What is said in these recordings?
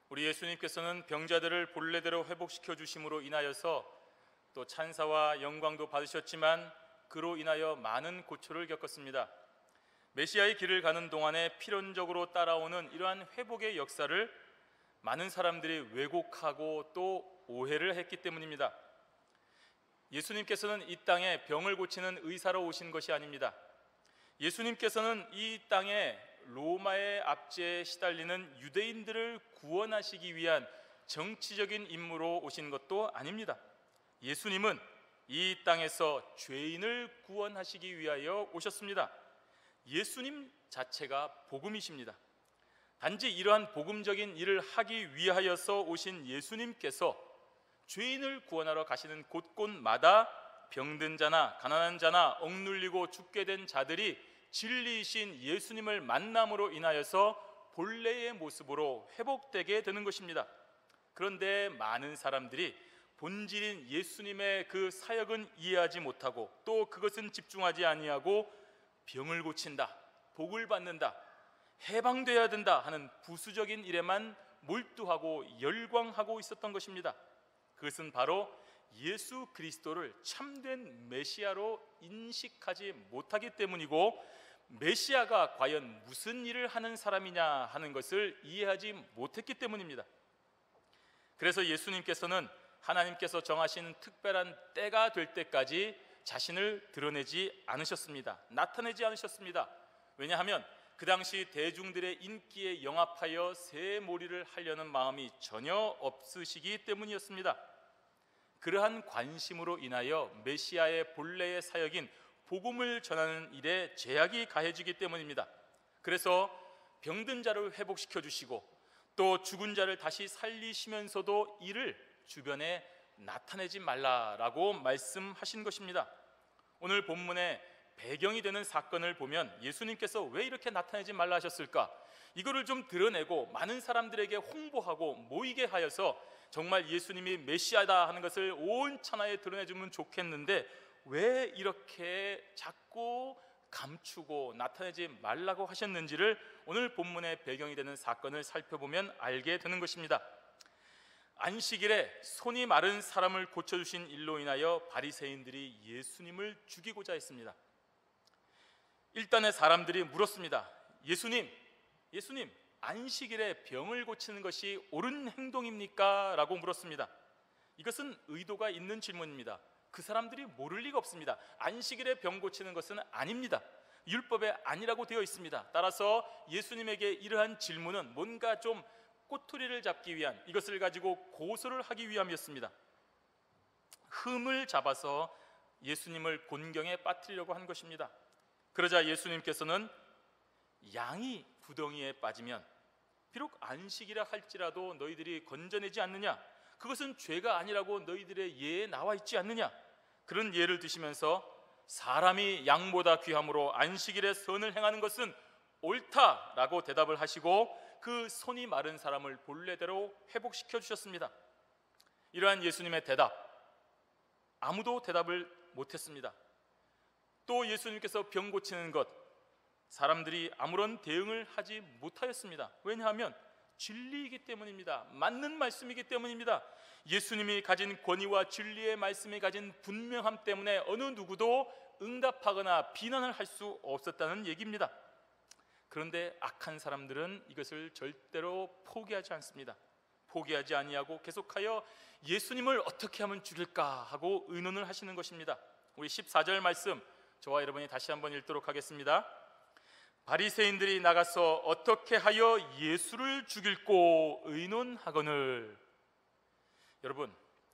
우리 예수님께서는 병자들을 본래대로 회복시켜 주심으로 인하여서 또 찬사와 영광도 받으셨지만 그로 인하여 많은 고초를 겪었습니다. 메시아의 길을 가는 동안에 필연적으로 따라오는 이러한 회복의 역사를 많은 사람들이 왜곡하고 또 오해를 했기 때문입니다. 예수님께서는 이 땅에 병을 고치는 의사로 오신 것이 아닙니다. 예수님께서는 이 땅에 로마의 압제에 시달리는 유대인들을 구원하시기 위한 정치적인 임무로 오신 것도 아닙니다. 예수님은 이 땅에서 죄인을 구원하시기 위하여 오셨습니다. 예수님 자체가 복음이십니다. 단지 이러한 복음적인 일을 하기 위하여서 오신 예수님께서 죄인을 구원하러 가시는 곳곳마다 병든 자나 가난한 자나 억눌리고 죽게 된 자들이 진리이신 예수님을 만남으로 인하여서 본래의 모습으로 회복되게 되는 것입니다. 그런데 많은 사람들이 본질인 예수님의 그 사역은 이해하지 못하고 또 그것은 집중하지 아니하고 병을 고친다, 복을 받는다, 해방되어야 된다 하는 부수적인 일에만 몰두하고 열광하고 있었던 것입니다. 그것은 바로 예수 그리스도를 참된 메시아로 인식하지 못하기 때문이고, 메시아가 과연 무슨 일을 하는 사람이냐 하는 것을 이해하지 못했기 때문입니다. 그래서 예수님께서는 하나님께서 정하신 특별한 때가 될 때까지 자신을 드러내지 않으셨습니다. 나타내지 않으셨습니다. 왜냐하면 그 당시 대중들의 인기에 영합하여 새몰이를 하려는 마음이 전혀 없으시기 때문이었습니다. 그러한 관심으로 인하여 메시아의 본래의 사역인 복음을 전하는 일에 제약이 가해지기 때문입니다. 그래서 병든 자를 회복시켜 주시고 또 죽은 자를 다시 살리시면서도 이를 주변에 나타내지 말라라고 말씀하신 것입니다. 오늘 본문의 배경이 되는 사건을 보면 예수님께서 왜 이렇게 나타내지 말라 하셨을까? 이거를 좀 드러내고 많은 사람들에게 홍보하고 모이게 하여서 정말 예수님이 메시아다 하는 것을 온 천하에 드러내주면 좋겠는데 왜 이렇게 자꾸 감추고 나타내지 말라고 하셨는지를 오늘 본문의 배경이 되는 사건을 살펴보면 알게 되는 것입니다. 안식일에 손이 마른 사람을 고쳐주신 일로 인하여 바리새인들이 예수님을 죽이고자 했습니다. 일단의 사람들이 물었습니다. 예수님, 안식일에 병을 고치는 것이 옳은 행동입니까? 라고 물었습니다. 이것은 의도가 있는 질문입니다. 그 사람들이 모를 리가 없습니다. 안식일에 병 고치는 것은 아닙니다. 율법에 아니라고 되어 있습니다. 따라서 예수님에게 이러한 질문은 뭔가 좀 꼬투리를 잡기 위한, 이것을 가지고 고소를 하기 위함이었습니다. 흠을 잡아서 예수님을 곤경에 빠뜨리려고 한 것입니다. 그러자 예수님께서는 양이 구덩이에 빠지면 비록 안식이라 할지라도 너희들이 건져내지 않느냐? 그것은 죄가 아니라고 너희들의 예에 나와 있지 않느냐? 그런 예를 드시면서 사람이 양보다 귀함으로 안식일에 선을 행하는 것은 옳다라고 대답을 하시고 그 손이 마른 사람을 본래대로 회복시켜 주셨습니다. 이러한 예수님의 대답, 아무도 대답을 못했습니다. 또 예수님께서 병 고치는 것, 사람들이 아무런 대응을 하지 못하였습니다. 왜냐하면 진리이기 때문입니다. 맞는 말씀이기 때문입니다. 예수님이 가진 권위와 진리의 말씀이 가진 분명함 때문에 어느 누구도 응답하거나 비난을 할 수 없었다는 얘기입니다. 그런데 악한 사람들은 이것을 절대로 포기하지 않습니다. 포기하지 아니하고 계속하여 예수님을 어떻게 하면 죽일까 하고 의논을 하시는 것입니다. 우리 14절 말씀 저와 여러분이 다시 한번 읽도록 하겠습니다. 바리새인들이 나가서 어떻게 하여 예수를 죽일꼬 의논하거늘.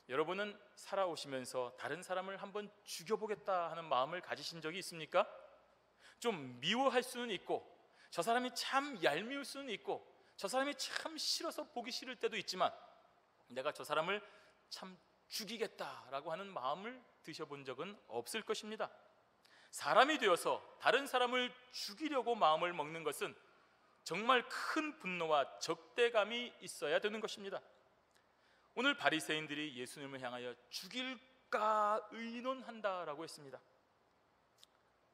여러분은 살아오시면서 다른 사람을 한번 죽여보겠다 하는 마음을 가지신 적이 있습니까? 좀 미워할 수는 있고, 저 사람이 참 얄미울 수는 있고, 저 사람이 참 싫어서 보기 싫을 때도 있지만 내가 저 사람을 참 죽이겠다라고 하는 마음을 드셔본 적은 없을 것입니다. 사람이 되어서 다른 사람을 죽이려고 마음을 먹는 것은 정말 큰 분노와 적대감이 있어야 되는 것입니다. 오늘 바리새인들이 예수님을 향하여 죽일까 의논한다라고 했습니다.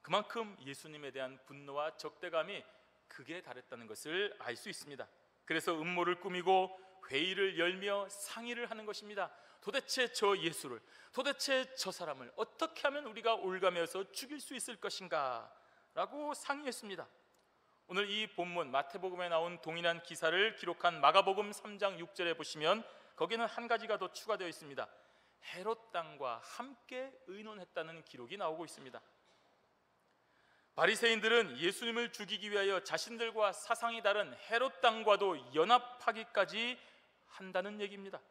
그만큼 예수님에 대한 분노와 적대감이 극에 달했다는 것을 알 수 있습니다. 그래서 음모를 꾸미고 회의를 열며 상의를 하는 것입니다. 도대체 저 예수를, 도대체 저 사람을 어떻게 하면 우리가 올가매어서 죽일 수 있을 것인가 라고 상의했습니다. 오늘 이 본문 마태복음에 나온 동일한 기사를 기록한 마가복음 3장 6절에 보시면 거기는 한 가지가 더 추가되어 있습니다. 헤롯 당과 함께 의논했다는 기록이 나오고 있습니다. 바리새인들은 예수님을 죽이기 위하여 자신들과 사상이 다른 헤롯 당과도 연합하기까지 한다는 얘기입니다.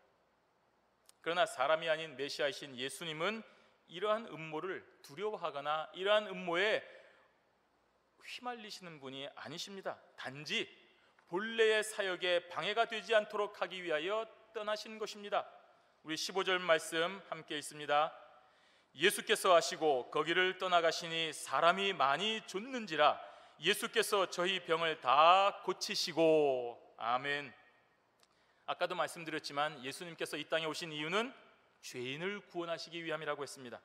그러나 사람이 아닌 메시아이신 예수님은 이러한 음모를 두려워하거나 이러한 음모에 휘말리시는 분이 아니십니다. 단지 본래의 사역에 방해가 되지 않도록 하기 위하여 떠나신 것입니다. 우리 15절 말씀 함께 있습니다. 예수께서 하시고 거기를 떠나가시니 사람이 많이 좇는지라 예수께서 저희 병을 다 고치시고. 아멘. 아까도 말씀드렸지만 예수님께서 이 땅에 오신 이유는 죄인을 구원하시기 위함이라고 했습니다.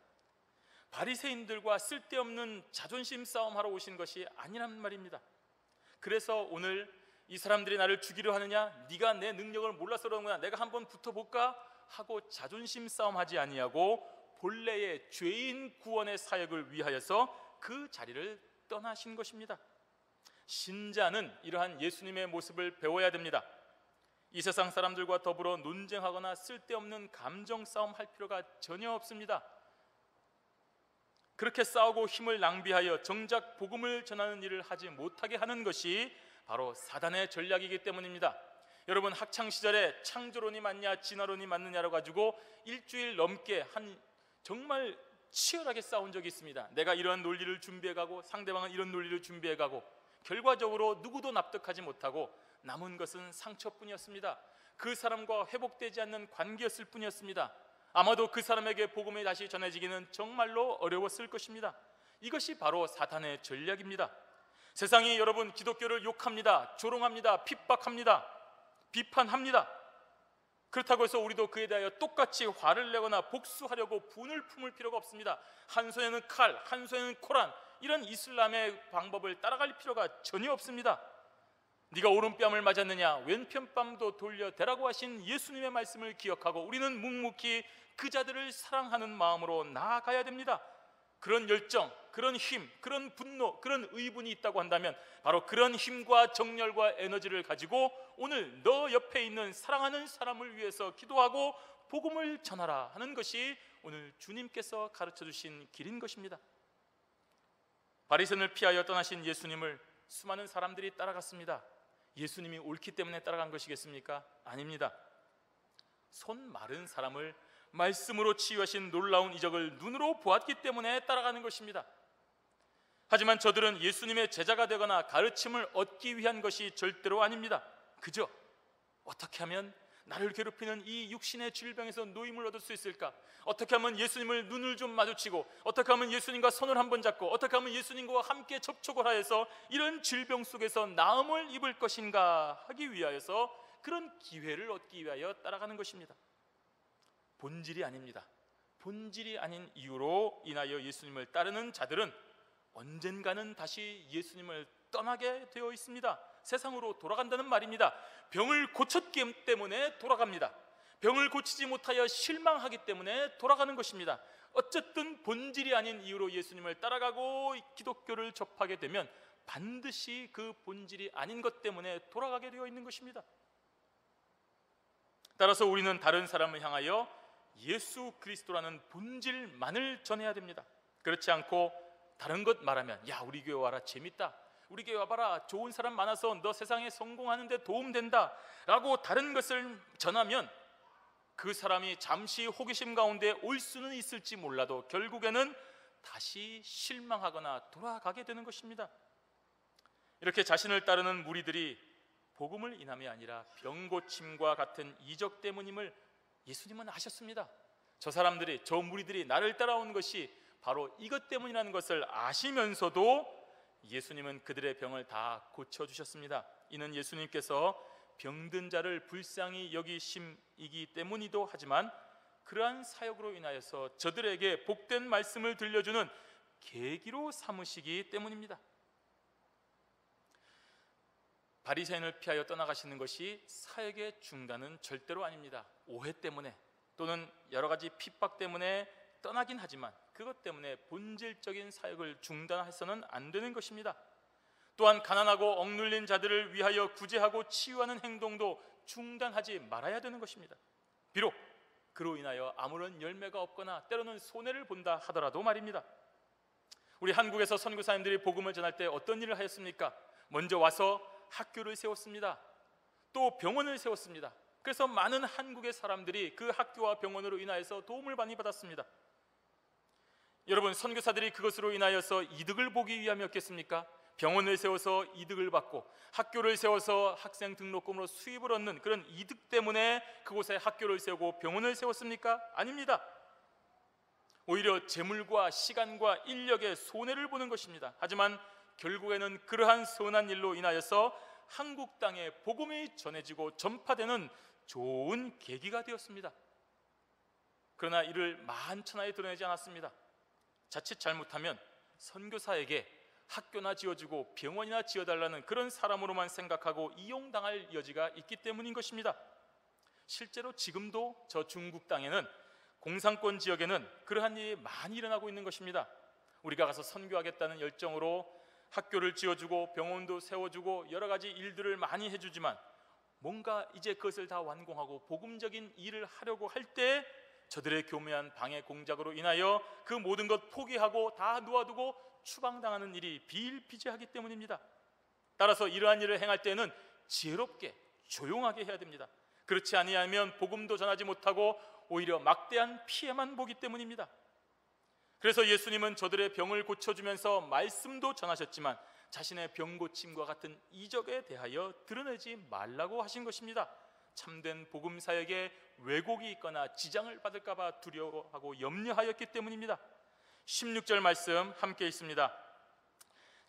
바리새인들과 쓸데없는 자존심 싸움하러 오신 것이 아니란 말입니다. 그래서 오늘 이 사람들이 나를 죽이려 하느냐, 네가 내 능력을 몰라서 그러는구나, 내가 한번 붙어볼까 하고 자존심 싸움하지 아니하고 본래의 죄인 구원의 사역을 위하여서 그 자리를 떠나신 것입니다. 신자는 이러한 예수님의 모습을 배워야 됩니다. 이 세상 사람들과 더불어 논쟁하거나 쓸데없는 감정 싸움 할 필요가 전혀 없습니다. 그렇게 싸우고 힘을 낭비하여 정작 복음을 전하는 일을 하지 못하게 하는 것이 바로 사단의 전략이기 때문입니다. 여러분, 학창시절에 창조론이 맞냐 진화론이 맞느냐로 가지고 일주일 넘게 정말 치열하게 싸운 적이 있습니다. 내가 이러한 논리를 준비해가고 상대방은 이런 논리를 준비해가고 결과적으로 누구도 납득하지 못하고 남은 것은 상처뿐이었습니다. 그 사람과 회복되지 않는 관계였을 뿐이었습니다. 아마도 그 사람에게 복음이 다시 전해지기는 정말로 어려웠을 것입니다. 이것이 바로 사탄의 전략입니다. 세상이 여러분 기독교를 욕합니다, 조롱합니다, 핍박합니다, 비판합니다. 그렇다고 해서 우리도 그에 대하여 똑같이 화를 내거나 복수하려고 분을 품을 필요가 없습니다. 한 손에는 칼, 한 손에는 코란, 이런 이슬람의 방법을 따라갈 필요가 전혀 없습니다. 네가 오른뺨을 맞았느냐 왼편뺨도 돌려대라고 하신 예수님의 말씀을 기억하고 우리는 묵묵히 그 자들을 사랑하는 마음으로 나아가야 됩니다. 그런 열정, 그런 힘, 그런 분노, 그런 의분이 있다고 한다면 바로 그런 힘과 정열과 에너지를 가지고 오늘 너 옆에 있는 사랑하는 사람을 위해서 기도하고 복음을 전하라 하는 것이 오늘 주님께서 가르쳐 주신 길인 것입니다. 바리새인을 피하여 떠나신 예수님을 수많은 사람들이 따라갔습니다. 예수님이 옳기 때문에 따라간 것이겠습니까? 아닙니다. 손 마른 사람을 말씀으로 치유하신 놀라운 이적을 눈으로 보았기 때문에 따라가는 것입니다. 하지만 저들은 예수님의 제자가 되거나 가르침을 얻기 위한 것이 절대로 아닙니다. 그저 어떻게 하면 나를 괴롭히는 이 육신의 질병에서 노임을 얻을 수 있을까? 어떻게 하면 예수님을 눈을 좀 마주치고, 어떻게 하면 예수님과 손을 한번 잡고, 어떻게 하면 예수님과 함께 접촉을 하여서 이런 질병 속에서 나음을 입을 것인가 하기 위하여서 그런 기회를 얻기 위하여 따라가는 것입니다. 본질이 아닙니다. 본질이 아닌 이유로 인하여 예수님을 따르는 자들은 언젠가는 다시 예수님을 떠나게 되어 있습니다. 세상으로 돌아간다는 말입니다. 병을 고쳤기 때문에 돌아갑니다. 병을 고치지 못하여 실망하기 때문에 돌아가는 것입니다. 어쨌든 본질이 아닌 이유로 예수님을 따라가고 기독교를 접하게 되면 반드시 그 본질이 아닌 것 때문에 돌아가게 되어 있는 것입니다. 따라서 우리는 다른 사람을 향하여 예수 그리스도라는 본질만을 전해야 됩니다. 그렇지 않고 다른 것 말하면, 야 우리 교회 와라 재밌다, 우리 교회 와봐라 좋은 사람 많아서 너 세상에 성공하는 데 도움된다 라고 다른 것을 전하면 그 사람이 잠시 호기심 가운데 올 수는 있을지 몰라도 결국에는 다시 실망하거나 돌아가게 되는 것입니다. 이렇게 자신을 따르는 무리들이 복음을 인함이 아니라 병고침과 같은 이적 때문임을 예수님은 아셨습니다. 저 사람들이, 저 무리들이 나를 따라온 것이 바로 이것 때문이라는 것을 아시면서도 예수님은 그들의 병을 다 고쳐주셨습니다. 이는 예수님께서 병든 자를 불쌍히 여기심이기 때문이기도 하지만 그러한 사역으로 인하여서 저들에게 복된 말씀을 들려주는 계기로 삼으시기 때문입니다. 바리새인을 피하여 떠나가시는 것이 사역의 중단은 절대로 아닙니다. 오해 때문에 또는 여러 가지 핍박 때문에 떠나긴 하지만 그것 때문에 본질적인 사역을 중단해서는 안 되는 것입니다. 또한 가난하고 억눌린 자들을 위하여 구제하고 치유하는 행동도 중단하지 말아야 되는 것입니다. 비록 그로 인하여 아무런 열매가 없거나 때로는 손해를 본다 하더라도 말입니다. 우리 한국에서 선교사님들이 복음을 전할 때 어떤 일을 하였습니까? 먼저 와서 학교를 세웠습니다. 또 병원을 세웠습니다. 그래서 많은 한국의 사람들이 그 학교와 병원으로 인하여서 도움을 많이 받았습니다. 여러분, 선교사들이 그것으로 인하여서 이득을 보기 위함이었겠습니까? 병원을 세워서 이득을 받고 학교를 세워서 학생 등록금으로 수입을 얻는 그런 이득 때문에 그곳에 학교를 세우고 병원을 세웠습니까? 아닙니다. 오히려 재물과 시간과 인력의 손해를 보는 것입니다. 하지만 결국에는 그러한 선한 일로 인하여서 한국 땅에 복음이 전해지고 전파되는 좋은 계기가 되었습니다. 그러나 이를 만천하에 드러내지 않았습니다. 자칫 잘못하면 선교사에게 학교나 지어주고 병원이나 지어달라는 그런 사람으로만 생각하고 이용당할 여지가 있기 때문인 것입니다. 실제로 지금도 저 중국 땅에는 공산권 지역에는 그러한 일이 많이 일어나고 있는 것입니다. 우리가 가서 선교하겠다는 열정으로 학교를 지어주고 병원도 세워주고 여러 가지 일들을 많이 해주지만 뭔가 이제 그것을 다 완공하고 복음적인 일을 하려고 할 때 저들의 교묘한 방해 공작으로 인하여 그 모든 것 포기하고 다 놓아두고 추방당하는 일이 비일비재하기 때문입니다. 따라서 이러한 일을 행할 때는 지혜롭게 조용하게 해야 됩니다. 그렇지 아니하면 복음도 전하지 못하고 오히려 막대한 피해만 보기 때문입니다. 그래서 예수님은 저들의 병을 고쳐주면서 말씀도 전하셨지만 자신의 병 고침과 같은 이적에 대하여 드러내지 말라고 하신 것입니다. 참된 복음 사역에 왜곡이 있거나 지장을 받을까 봐 두려워하고 염려하였기 때문입니다. 16절 말씀 함께 있습니다.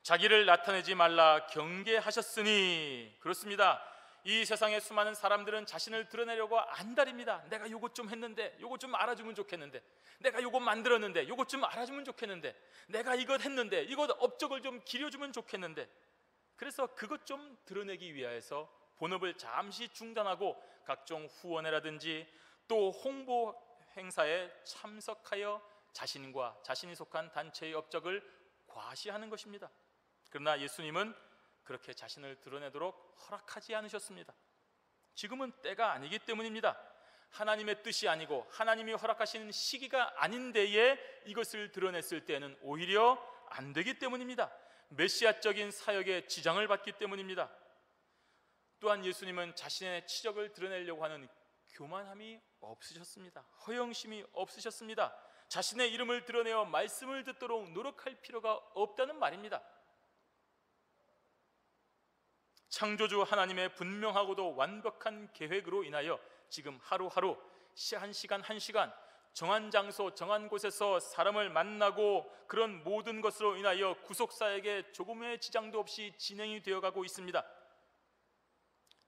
자기를 나타내지 말라 경계하셨으니. 그렇습니다. 이 세상의 수많은 사람들은 자신을 드러내려고 안달입니다. 내가 요것 좀 했는데, 요것 좀 알아주면 좋겠는데, 내가 요것 만들었는데, 요것 좀 알아주면 좋겠는데, 내가 이것 했는데, 이것 업적을 좀 기려주면 좋겠는데. 그래서 그것 좀 드러내기 위하여서 본업을 잠시 중단하고 각종 후원회라든지 또 홍보 행사에 참석하여 자신과 자신이 속한 단체의 업적을 과시하는 것입니다. 그러나 예수님은 그렇게 자신을 드러내도록 허락하지 않으셨습니다. 지금은 때가 아니기 때문입니다. 하나님의 뜻이 아니고 하나님이 허락하시는 시기가 아닌 데에 이것을 드러냈을 때는 오히려 안 되기 때문입니다. 메시아적인 사역에 지장을 받기 때문입니다. 또한 예수님은 자신의 치적을 드러내려고 하는 교만함이 없으셨습니다. 허영심이 없으셨습니다. 자신의 이름을 드러내어 말씀을 듣도록 노력할 필요가 없다는 말입니다. 창조주 하나님의 분명하고도 완벽한 계획으로 인하여 지금 하루하루 한 시간 한 시간 정한 장소 정한 곳에서 사람을 만나고 그런 모든 것으로 인하여 구속사에게 조금의 지장도 없이 진행이 되어가고 있습니다.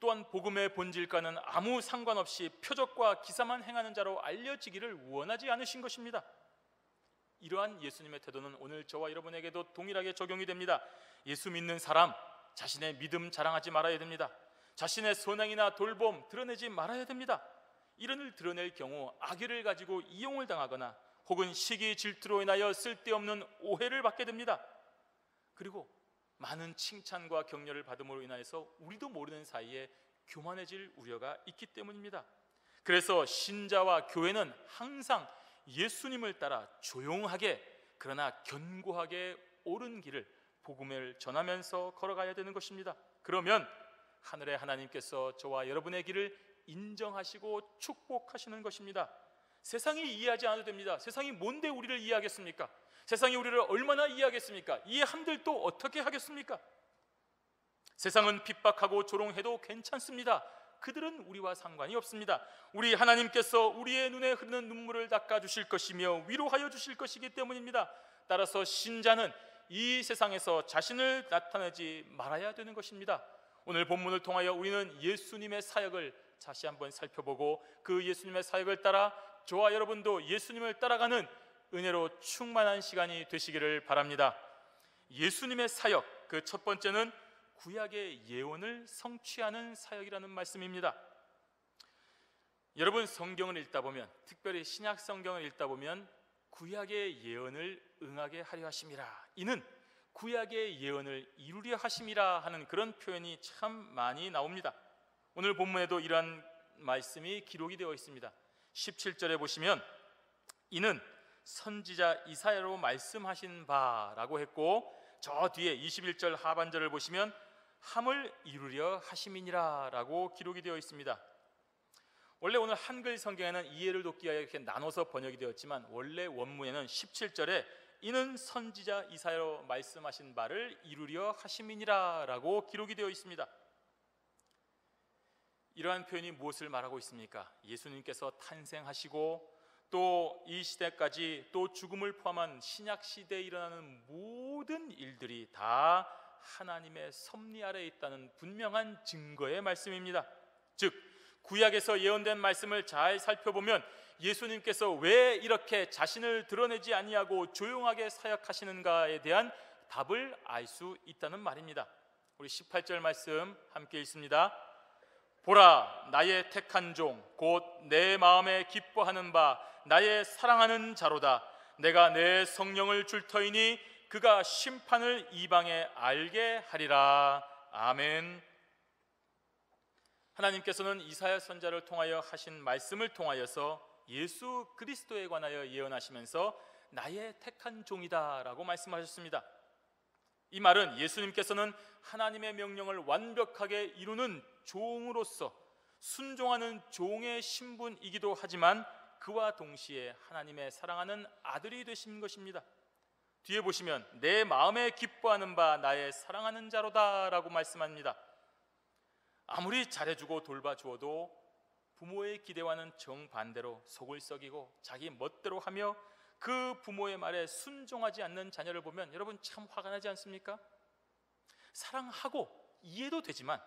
또한 복음의 본질과는 아무 상관없이 표적과 기사만 행하는 자로 알려지기를 원하지 않으신 것입니다. 이러한 예수님의 태도는 오늘 저와 여러분에게도 동일하게 적용이 됩니다. 예수 믿는 사람 자신의 믿음 자랑하지 말아야 됩니다. 자신의 선행이나 돌봄 드러내지 말아야 됩니다. 이런 일 드러낼 경우 악의를 가지고 이용을 당하거나 혹은 시기 질투로 인하여 쓸데없는 오해를 받게 됩니다. 그리고 많은 칭찬과 격려를 받음으로 인하여서 우리도 모르는 사이에 교만해질 우려가 있기 때문입니다. 그래서 신자와 교회는 항상 예수님을 따라 조용하게 그러나 견고하게 옳은 길을 복음을 전하면서 걸어가야 되는 것입니다. 그러면 하늘의 하나님께서 저와 여러분의 길을 인정하시고 축복하시는 것입니다. 세상이 이해하지 않아도 됩니다. 세상이 뭔데 우리를 이해하겠습니까? 세상이 우리를 얼마나 이해하겠습니까? 이해한들 또 어떻게 하겠습니까? 세상은 핍박하고 조롱해도 괜찮습니다. 그들은 우리와 상관이 없습니다. 우리 하나님께서 우리의 눈에 흐르는 눈물을 닦아주실 것이며 위로하여 주실 것이기 때문입니다. 따라서 신자는 이 세상에서 자신을 나타내지 말아야 되는 것입니다. 오늘 본문을 통하여 우리는 예수님의 사역을 다시 한번 살펴보고 그 예수님의 사역을 따라 저와 여러분도 예수님을 따라가는 은혜로 충만한 시간이 되시기를 바랍니다. 예수님의 사역, 그 첫 번째는 구약의 예언을 성취하는 사역이라는 말씀입니다. 여러분, 성경을 읽다 보면, 특별히 신약 성경을 읽다 보면 구약의 예언을 응하게 하려 하심이라, 이는 구약의 예언을 이루려 하심이라 하는 그런 표현이 참 많이 나옵니다. 오늘 본문에도 이러한 말씀이 기록이 되어 있습니다. 17절에 보시면 이는 선지자 이사야로 말씀하신 바라고 했고, 저 뒤에 21절 하반절을 보시면 함을 이루려 하심이니라 라고 기록이 되어 있습니다. 원래 오늘 한글 성경에는 이해를 돕기 위하여 이렇게 나눠서 번역이 되었지만, 원래 원문에는 17절에 이는 선지자 이사야로 말씀하신 바를 이루려 하심이니라 라고 기록이 되어 있습니다. 이러한 표현이 무엇을 말하고 있습니까? 예수님께서 탄생하시고 또 이 시대까지, 또 죽음을 포함한 신약 시대에 일어나는 모든 일들이 다 하나님의 섭리 아래에 있다는 분명한 증거의 말씀입니다. 즉, 구약에서 예언된 말씀을 잘 살펴보면 예수님께서 왜 이렇게 자신을 드러내지 아니하고 조용하게 사역하시는가에 대한 답을 알 수 있다는 말입니다. 우리 18절 말씀 함께 읽습니다. 보라, 나의 택한 종, 곧 내 마음에 기뻐하는 바 나의 사랑하는 자로다. 내가 내 성령을 줄 터이니 그가 심판을 이방에 알게 하리라. 아멘. 하나님께서는 이사야 선지자를 통하여 하신 말씀을 통하여서 예수 그리스도에 관하여 예언하시면서 나의 택한 종이다 라고 말씀하셨습니다. 이 말은 예수님께서는 하나님의 명령을 완벽하게 이루는 종으로서 순종하는 종의 신분이기도 하지만, 그와 동시에 하나님의 사랑하는 아들이 되신 것입니다. 뒤에 보시면 내 마음에 기뻐하는 바 나의 사랑하는 자로다 라고 말씀합니다. 아무리 잘해주고 돌봐주어도 부모의 기대와는 정반대로 속을 썩이고 자기 멋대로 하며 그 부모의 말에 순종하지 않는 자녀를 보면 여러분 참 화가 나지 않습니까? 사랑하고 이해도 되지만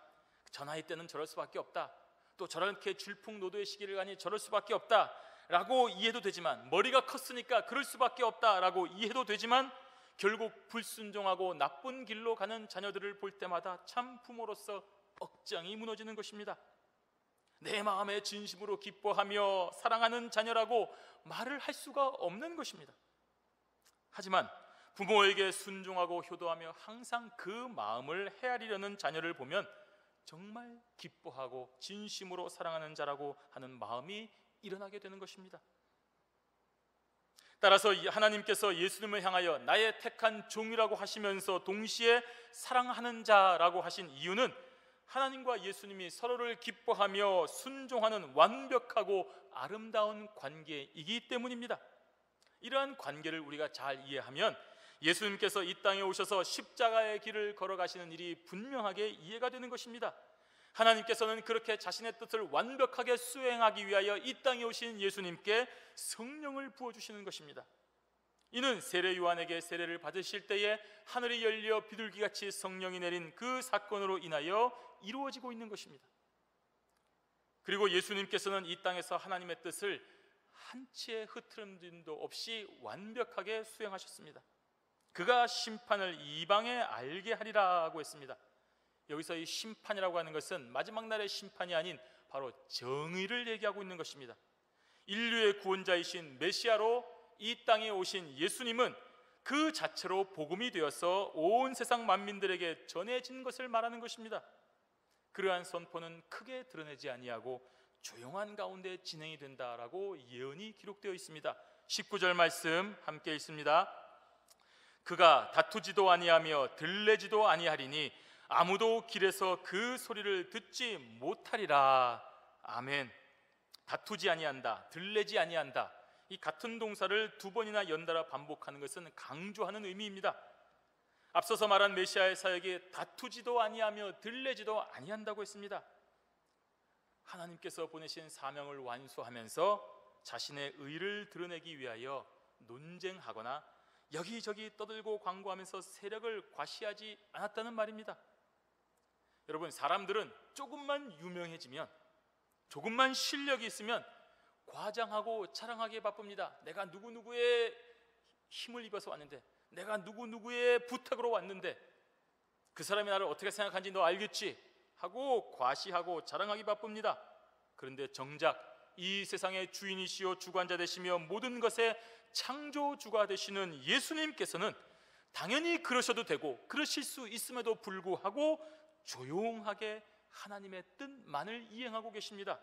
저 나이 때는 저럴 수밖에 없다, 또 저렇게 질풍노도의 시기를 가니 저럴 수밖에 없다 라고 이해도 되지만, 머리가 컸으니까 그럴 수밖에 없다 라고 이해도 되지만, 결국 불순종하고 나쁜 길로 가는 자녀들을 볼 때마다 참 부모로서 억장이 무너지는 것입니다. 내 마음에 진심으로 기뻐하며 사랑하는 자녀라고 말을 할 수가 없는 것입니다. 하지만 부모에게 순종하고 효도하며 항상 그 마음을 헤아리려는 자녀를 보면 정말 기뻐하고 진심으로 사랑하는 자라고 하는 마음이 일어나게 되는 것입니다. 따라서 하나님께서 예수님을 향하여 나의 택한 종이라고 하시면서 동시에 사랑하는 자라고 하신 이유는 하나님과 예수님이 서로를 기뻐하며 순종하는 완벽하고 아름다운 관계이기 때문입니다. 이러한 관계를 우리가 잘 이해하면 예수님께서 이 땅에 오셔서 십자가의 길을 걸어가시는 일이 분명하게 이해가 되는 것입니다. 하나님께서는 그렇게 자신의 뜻을 완벽하게 수행하기 위하여 이 땅에 오신 예수님께 성령을 부어주시는 것입니다. 이는 세례 요한에게 세례를 받으실 때에 하늘이 열려 비둘기같이 성령이 내린 그 사건으로 인하여 이루어지고 있는 것입니다. 그리고 예수님께서는 이 땅에서 하나님의 뜻을 한치의 흐트러짐도 없이 완벽하게 수행하셨습니다. 그가 심판을 이방에 알게 하리라고 했습니다. 여기서 이 심판이라고 하는 것은 마지막 날의 심판이 아닌 바로 정의를 얘기하고 있는 것입니다. 인류의 구원자이신 메시아로 이 땅에 오신 예수님은 그 자체로 복음이 되어서 온 세상 만민들에게 전해진 것을 말하는 것입니다. 그러한 선포는 크게 드러내지 아니하고 조용한 가운데 진행이 된다라고 예언이 기록되어 있습니다. 19절 말씀 함께 읽습니다. 그가 다투지도 아니하며 들레지도 아니하리니 아무도 길에서 그 소리를 듣지 못하리라. 아멘. 다투지 아니한다, 들레지 아니한다, 이 같은 동사를 두 번이나 연달아 반복하는 것은 강조하는 의미입니다. 앞서서 말한 메시아의 사역이 다투지도 아니하며 들레지도 아니한다고 했습니다. 하나님께서 보내신 사명을 완수하면서 자신의 의를 드러내기 위하여 논쟁하거나 여기저기 떠들고 광고하면서 세력을 과시하지 않았다는 말입니다. 여러분, 사람들은 조금만 유명해지면, 조금만 실력이 있으면 과장하고 자랑하기에 바쁩니다. 내가 누구누구의 힘을 입어서 왔는데, 내가 누구누구의 부탁으로 왔는데, 그 사람이 나를 어떻게 생각하는지 너 알겠지? 하고 과시하고 자랑하기 바쁩니다. 그런데 정작 이 세상의 주인이시요 주관자 되시며 모든 것의 창조주가 되시는 예수님께서는 당연히 그러셔도 되고 그러실 수 있음에도 불구하고 조용하게 하나님의 뜻만을 이행하고 계십니다.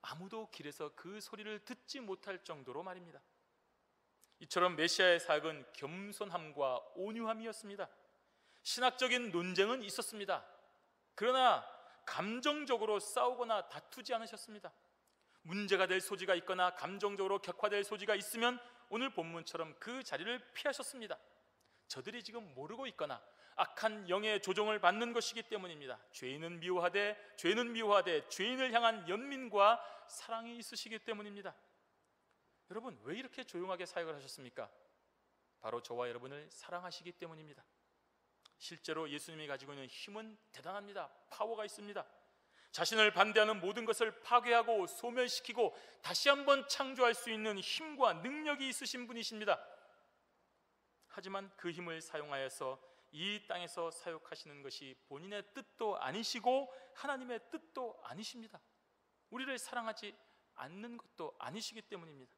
아무도 길에서 그 소리를 듣지 못할 정도로 말입니다. 이처럼 메시아의 사역은 겸손함과 온유함이었습니다. 신학적인 논쟁은 있었습니다. 그러나 감정적으로 싸우거나 다투지 않으셨습니다. 문제가 될 소지가 있거나 감정적으로 격화될 소지가 있으면 오늘 본문처럼 그 자리를 피하셨습니다. 저들이 지금 모르고 있거나 악한 영의 조종을 받는 것이기 때문입니다. 죄인은 미워하되 죄인을 향한 연민과 사랑이 있으시기 때문입니다. 여러분, 왜 이렇게 조용하게 사역을 하셨습니까? 바로 저와 여러분을 사랑하시기 때문입니다. 실제로 예수님이 가지고 있는 힘은 대단합니다. 파워가 있습니다. 자신을 반대하는 모든 것을 파괴하고 소멸시키고 다시 한번 창조할 수 있는 힘과 능력이 있으신 분이십니다. 하지만 그 힘을 사용하여서 이 땅에서 사역하시는 것이 본인의 뜻도 아니시고 하나님의 뜻도 아니십니다. 우리를 사랑하지 않는 것도 아니시기 때문입니다.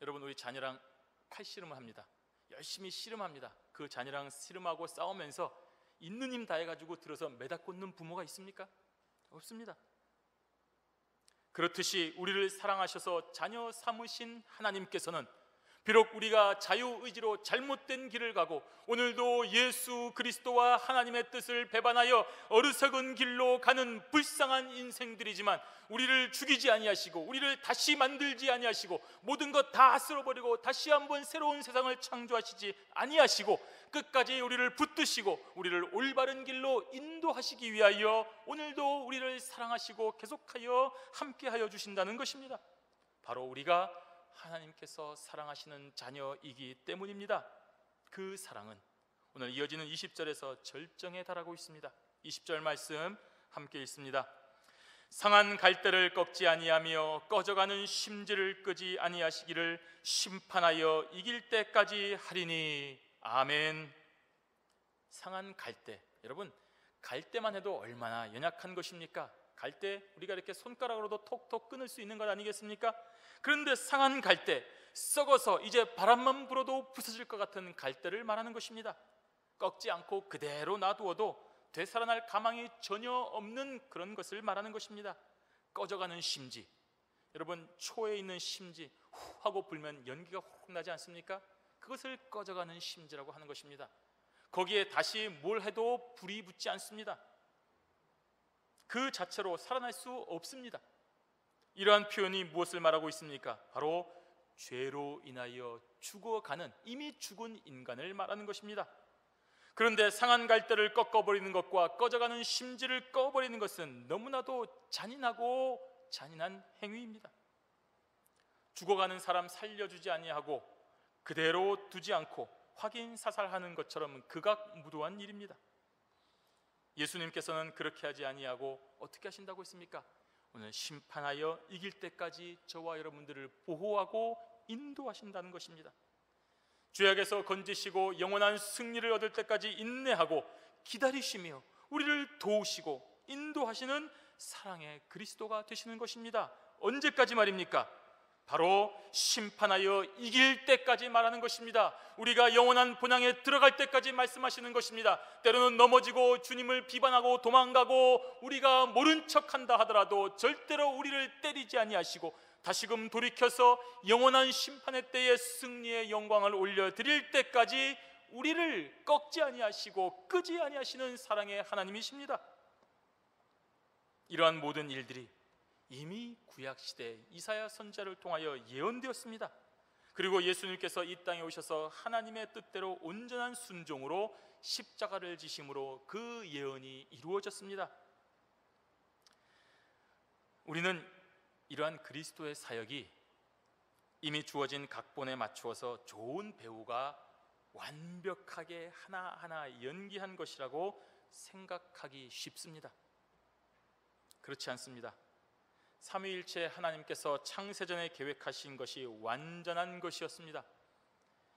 여러분, 우리 자녀랑 칼씨름을 합니다. 열심히 씨름합니다. 그 자녀랑 씨름하고 싸우면서 있는 힘 다해가지고 들어서 매다 꽂는 부모가 있습니까? 없습니다. 그렇듯이 우리를 사랑하셔서 자녀 삼으신 하나님께서는 비록 우리가 자유의지로 잘못된 길을 가고 오늘도 예수 그리스도와 하나님의 뜻을 배반하여 어리석은 길로 가는 불쌍한 인생들이지만 우리를 죽이지 아니하시고 우리를 다시 만들지 아니하시고 모든 것 다 쓸어버리고 다시 한번 새로운 세상을 창조하시지 아니하시고 끝까지 우리를 붙드시고 우리를 올바른 길로 인도하시기 위하여 오늘도 우리를 사랑하시고 계속하여 함께하여 주신다는 것입니다. 바로 우리가 하나님께서 사랑하시는 자녀이기 때문입니다. 그 사랑은 오늘 이어지는 20절에서 절정에 달하고 있습니다. 20절 말씀 함께 읽습니다. 상한 갈대를 꺾지 아니하며 꺼져가는 심지를 끄지 아니하시기를 심판하여 이길 때까지 하리니 아멘. 상한 갈대, 여러분, 갈대만 해도 얼마나 연약한 것입니까? 갈대 우리가 이렇게 손가락으로도 톡톡 끊을 수 있는 것 아니겠습니까? 그런데 상한 갈대, 썩어서 이제 바람만 불어도 부서질 것 같은 갈대를 말하는 것입니다. 꺾지 않고 그대로 놔두어도 되살아날 가망이 전혀 없는 그런 것을 말하는 것입니다. 꺼져가는 심지, 여러분, 초에 있는 심지 후 하고 불면 연기가 훅 나지 않습니까? 그것을 꺼져가는 심지라고 하는 것입니다. 거기에 다시 뭘 해도 불이 붙지 않습니다. 그 자체로 살아날 수 없습니다. 이러한 표현이 무엇을 말하고 있습니까? 바로 죄로 인하여 죽어가는, 이미 죽은 인간을 말하는 것입니다. 그런데 상한 갈대를 꺾어버리는 것과 꺼져가는 심지를 꺼버리는 것은 너무나도 잔인하고 잔인한 행위입니다. 죽어가는 사람 살려주지 아니하고 그대로 두지 않고 확인사살하는 것처럼 극악무도한 일입니다. 예수님께서는 그렇게 하지 아니하고 어떻게 하신다고 했습니까? 오늘 심판하여 이길 때까지 저와 여러분들을 보호하고 인도하신다는 것입니다. 죄악에서 건지시고 영원한 승리를 얻을 때까지 인내하고 기다리시며 우리를 도우시고 인도하시는 사랑의 그리스도가 되시는 것입니다. 언제까지 말입니까? 바로 심판하여 이길 때까지 말하는 것입니다. 우리가 영원한 본향에 들어갈 때까지 말씀하시는 것입니다. 때로는 넘어지고 주님을 비방하고 도망가고 우리가 모른 척한다 하더라도 절대로 우리를 때리지 아니하시고 다시금 돌이켜서 영원한 심판의 때에 승리의 영광을 올려드릴 때까지 우리를 꺾지 아니하시고 끄지 아니하시는 사랑의 하나님이십니다. 이러한 모든 일들이 이미 구약시대 이사야 선지자를 통하여 예언되었습니다. 그리고 예수님께서 이 땅에 오셔서 하나님의 뜻대로 온전한 순종으로 십자가를 지심으로 그 예언이 이루어졌습니다. 우리는 이러한 그리스도의 사역이 이미 주어진 각본에 맞추어서 좋은 배우가 완벽하게 하나하나 연기한 것이라고 생각하기 쉽습니다. 그렇지 않습니다. 삼위일체 하나님께서 창세전에 계획하신 것이 완전한 것이었습니다.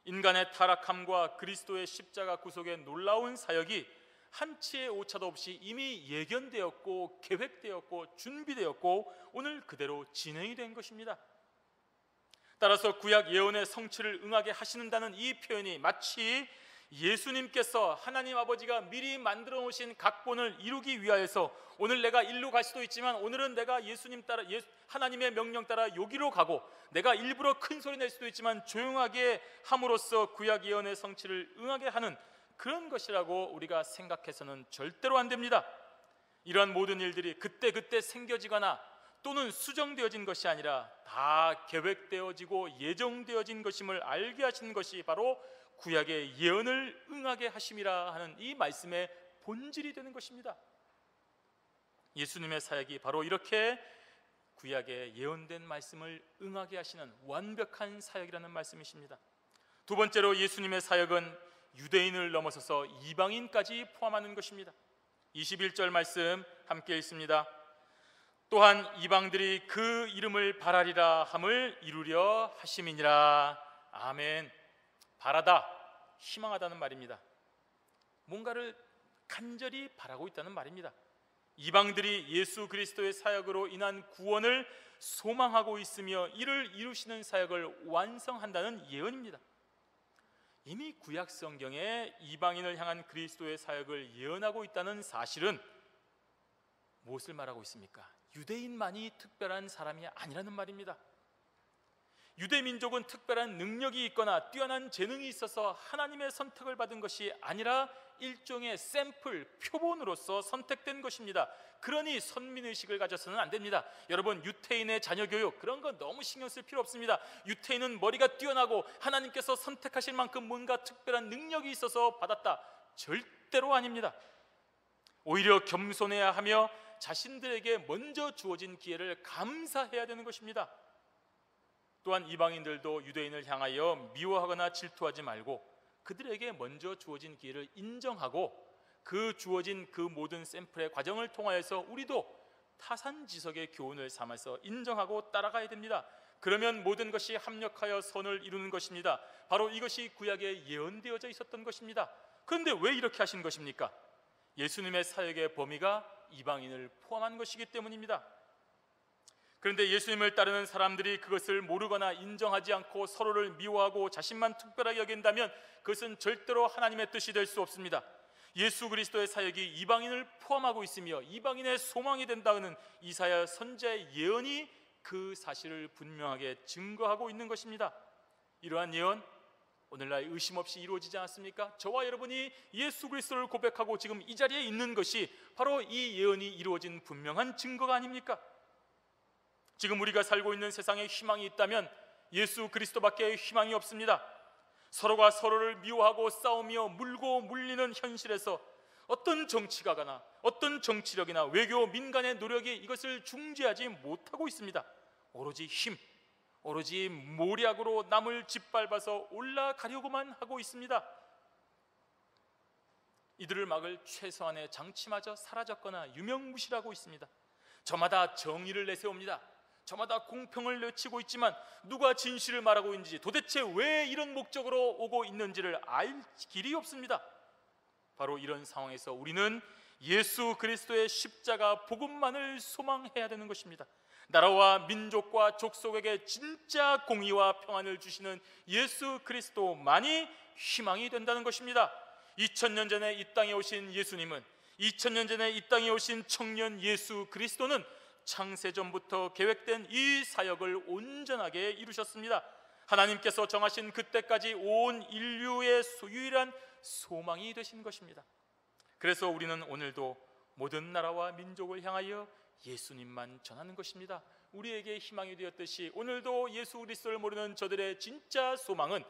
인간의 타락함과 그리스도의 십자가 구속의 놀라운 사역이 한치의 오차도 없이 이미 예견되었고 계획되었고 준비되었고 오늘 그대로 진행이 된 것입니다. 따라서 구약 예언의 성취를 응하게 하시는다는 이 표현이 마치 예수님께서 하나님 아버지가 미리 만들어 놓으신 각본을 이루기 위하여서 오늘 내가 일로 갈 수도 있지만 오늘은 내가 예수님 따라 하나님의 명령 따라 여기로 가고 내가 일부러 큰 소리 낼 수도 있지만 조용하게 함으로써 구약 예언의 성취를 응하게 하는 그런 것이라고 우리가 생각해서는 절대로 안 됩니다. 이러한 모든 일들이 그때그때 생겨지거나 또는 수정되어진 것이 아니라 다 계획되어지고 예정되어진 것임을 알게 하시는 것이 바로 구약의 예언을 응하게 하심이라 하는 이 말씀의 본질이 되는 것입니다. 예수님의 사역이 바로 이렇게 구약의 예언된 말씀을 응하게 하시는 완벽한 사역이라는 말씀이십니다. 두 번째로 예수님의 사역은 유대인을 넘어서서 이방인까지 포함하는 것입니다. 21절 말씀 함께 읽습니다. 또한 이방들이 그 이름을 바라리라 함을 이루려 하심이니라. 아멘. 바라다, 희망하다는 말입니다. 뭔가를 간절히 바라고 있다는 말입니다. 이방들이 예수 그리스도의 사역으로 인한 구원을 소망하고 있으며 이를 이루시는 사역을 완성한다는 예언입니다. 이미 구약 성경에 이방인을 향한 그리스도의 사역을 예언하고 있다는 사실은 무엇을 말하고 있습니까? 유대인만이 특별한 사람이 아니라는 말입니다. 유대 민족은 특별한 능력이 있거나 뛰어난 재능이 있어서 하나님의 선택을 받은 것이 아니라 일종의 샘플, 표본으로서 선택된 것입니다. 그러니 선민의식을 가져서는 안 됩니다. 여러분, 유태인의 자녀 교육 그런 거 너무 신경 쓸 필요 없습니다. 유태인은 머리가 뛰어나고 하나님께서 선택하실 만큼 뭔가 특별한 능력이 있어서 받았다, 절대로 아닙니다. 오히려 겸손해야 하며 자신들에게 먼저 주어진 기회를 감사해야 되는 것입니다. 또한 이방인들도 유대인을 향하여 미워하거나 질투하지 말고 그들에게 먼저 주어진 기회를 인정하고 그 주어진 그 모든 샘플의 과정을 통하여서 우리도 타산지석의 교훈을 삼아서 인정하고 따라가야 됩니다. 그러면 모든 것이 합력하여 선을 이루는 것입니다. 바로 이것이 구약에 예언되어져 있었던 것입니다. 그런데 왜 이렇게 하신 것입니까? 예수님의 사역의 범위가 이방인을 포함한 것이기 때문입니다. 그런데 예수님을 따르는 사람들이 그것을 모르거나 인정하지 않고 서로를 미워하고 자신만 특별하게 여긴다면 그것은 절대로 하나님의 뜻이 될 수 없습니다. 예수 그리스도의 사역이 이방인을 포함하고 있으며 이방인의 소망이 된다는 이사야 선지자의 예언이 그 사실을 분명하게 증거하고 있는 것입니다. 이러한 예언 오늘날 의심 없이 이루어지지 않았습니까? 저와 여러분이 예수 그리스도를 고백하고 지금 이 자리에 있는 것이 바로 이 예언이 이루어진 분명한 증거가 아닙니까? 지금 우리가 살고 있는 세상에 희망이 있다면 예수 그리스도밖에 희망이 없습니다. 서로가 서로를 미워하고 싸우며 물고 물리는 현실에서 어떤 정치가나 어떤 정치력이나 외교 민간의 노력이 이것을 중재하지 못하고 있습니다. 오로지 힘, 오로지 모략으로 남을 짓밟아서 올라가려고만 하고 있습니다. 이들을 막을 최소한의 장치마저 사라졌거나 유명무실하고 있습니다. 저마다 정의를 내세웁니다. 저마다 공평을 외치고 있지만 누가 진실을 말하고 있는지, 도대체 왜 이런 목적으로 오고 있는지를 알 길이 없습니다. 바로 이런 상황에서 우리는 예수 그리스도의 십자가 복음만을 소망해야 되는 것입니다. 나라와 민족과 족속에게 진짜 공의와 평안을 주시는 예수 그리스도만이 희망이 된다는 것입니다. 2000년 전에 이 땅에 오신 예수님은, 2000년 전에 이 땅에 오신 청년 예수 그리스도는 창세전부터 계획된 이 사역을 온전하게 이루셨습니다. 하나님께서 정하신 그때까지 온 인류의 유일한 소망이 되신 것입니다. 그래서 우리는 오늘도 모든 나라와 민족을 향하여 예수님만 전하는 것입니다. 우리에게 희망이 되었듯이 오늘도 예수 그리스도를 모르는 저들의 진짜 소망은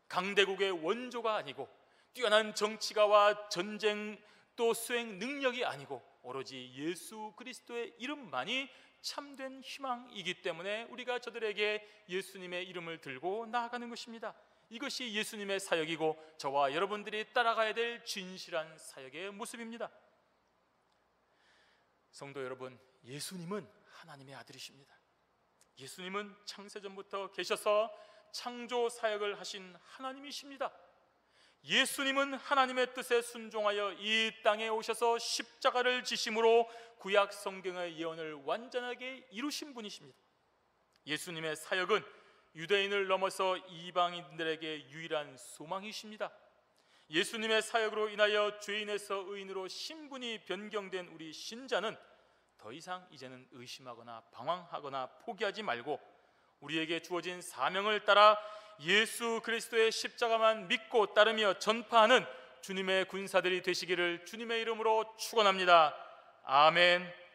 강대국의 원조가 아니고 뛰어난 정치가와 전쟁 또 수행 능력이 아니고 오로지 예수 그리스도의 이름만이 참된 희망이기 때문에 우리가 저들에게 예수님의 이름을 들고 나아가는 것입니다. 이것이 예수님의 사역이고 저와 여러분들이 따라가야 될 진실한 사역의 모습입니다. 성도 여러분, 예수님은 하나님의 아들이십니다. 예수님은 창세전부터 계셔서 창조 사역을 하신 하나님이십니다. 예수님은 하나님의 뜻에 순종하여 이 땅에 오셔서 십자가를 지심으로 구약 성경의 예언을 완전하게 이루신 분이십니다. 예수님의 사역은 유대인을 넘어서 이방인들에게 유일한 소망이십니다. 예수님의 사역으로 인하여 죄인에서 의인으로 신분이 변경된 우리 신자는 더 이상 이제는 의심하거나 방황하거나 포기하지 말고 우리에게 주어진 사명을 따라 예수 그리스도의 십자가만 믿고 따르며 전파하는 주님의 군사들이 되시기를 주님의 이름으로 축원합니다. 아멘.